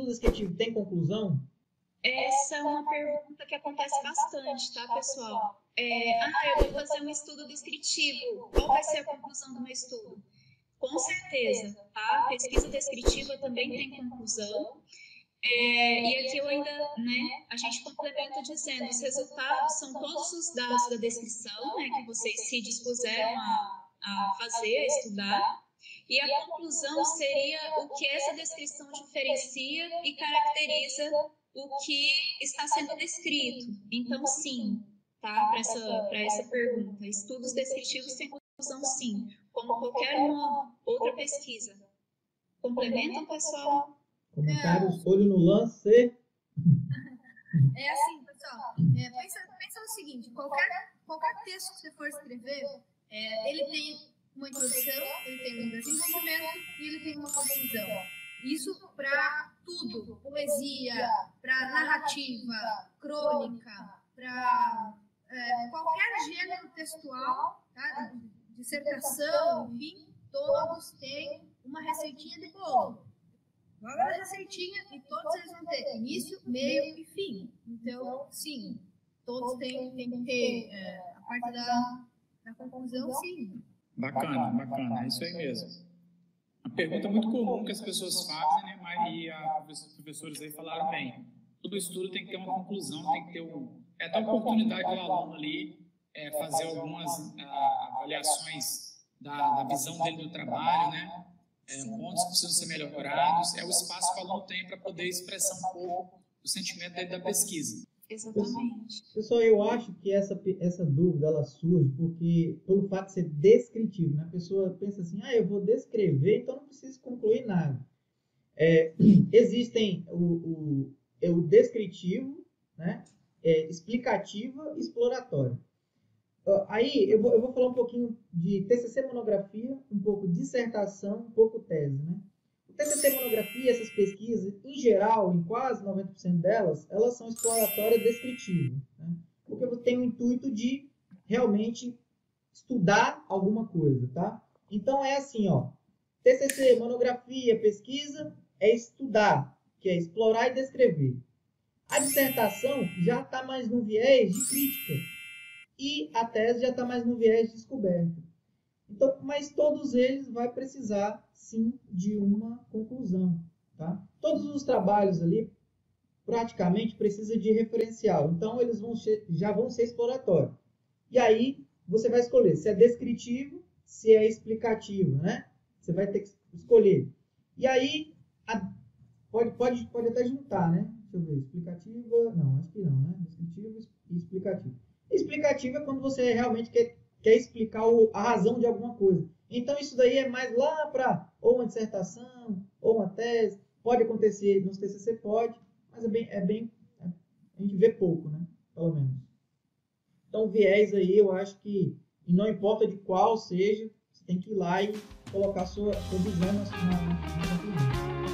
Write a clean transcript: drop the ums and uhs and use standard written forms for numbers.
descritivo tem conclusão? Essa é uma pergunta que acontece bastante, tá, pessoal? Eu vou fazer um estudo descritivo. Qual vai ser a conclusão do meu estudo? Com certeza, tá? A pesquisa descritiva também tem conclusão. E aqui eu ainda, né, a gente complementa dizendo, os resultados são todos os dados da descrição, né, que vocês se dispuseram a fazer, a estudar, e a conclusão seria o que essa descrição diferencia e caracteriza o que está sendo descrito. Então, sim, tá, para essa pergunta, estudos descritivos têm conclusão, sim, como qualquer uma outra pesquisa. Complementam, pessoal? Comentários, olho no lance. É assim, pessoal, pensa no seguinte, qualquer texto que você for escrever, ele tem uma introdução, ele tem um desenvolvimento e ele tem uma conclusão. Isso para tudo, poesia, para narrativa, crônica, para qualquer gênero textual, tá? Dissertação, enfim, todos têm uma receitinha de bolo. Logo a receitinha e todos eles vão ter início, meio e fim. Então, sim, todos têm que ter a parte da conclusão, sim. Bacana, é isso aí mesmo. Uma pergunta muito comum que as pessoas fazem, né, Maria, os professores aí falaram bem. Todo estudo tem que ter uma conclusão, tem que ter até a oportunidade do aluno ali fazer algumas avaliações da visão dele do trabalho, né? Pontos que precisam ser melhorados, o espaço que o aluno tem para poder expressar um pouco o sentimento dele da pesquisa. Exatamente. Pessoal, eu acho que essa dúvida ela surge pelo fato de ser descritivo, né? A pessoa pensa assim, eu vou descrever, então não preciso concluir nada. Existem o descritivo, né? Explicativa e exploratório. Aí eu vou falar um pouquinho de TCC monografia, um pouco dissertação, um pouco tese, né? O TCC monografia, essas pesquisas, em geral, em quase 90% delas, elas são exploratórias descritivas, né? Porque você tem o intuito de realmente estudar alguma coisa, tá? Então é assim, TCC, monografia, pesquisa, é estudar, que é explorar e descrever. A dissertação já está mais no viés de crítica. E a tese já está mais no viés de descoberta. Então, mas todos eles vão precisar, sim, de uma conclusão. Tá? Todos os trabalhos ali, praticamente, precisam de referencial. Então, eles já vão ser exploratórios. E aí, você vai escolher se é descritivo, se é explicativo, né? Você vai ter que escolher. E aí, pode até juntar, né? Deixa eu ver, explicativa... Não, acho que não, né? Descritivo e explicativo. Explicativo é quando você realmente quer explicar a razão de alguma coisa. Então, isso daí é mais lá para ou uma dissertação, ou uma tese. Pode acontecer nos TCC, pode, mas a gente vê pouco, né? Pelo menos. Então, viés aí, eu acho que, e não importa de qual seja, você tem que ir lá e colocar a sua visão na conclusão.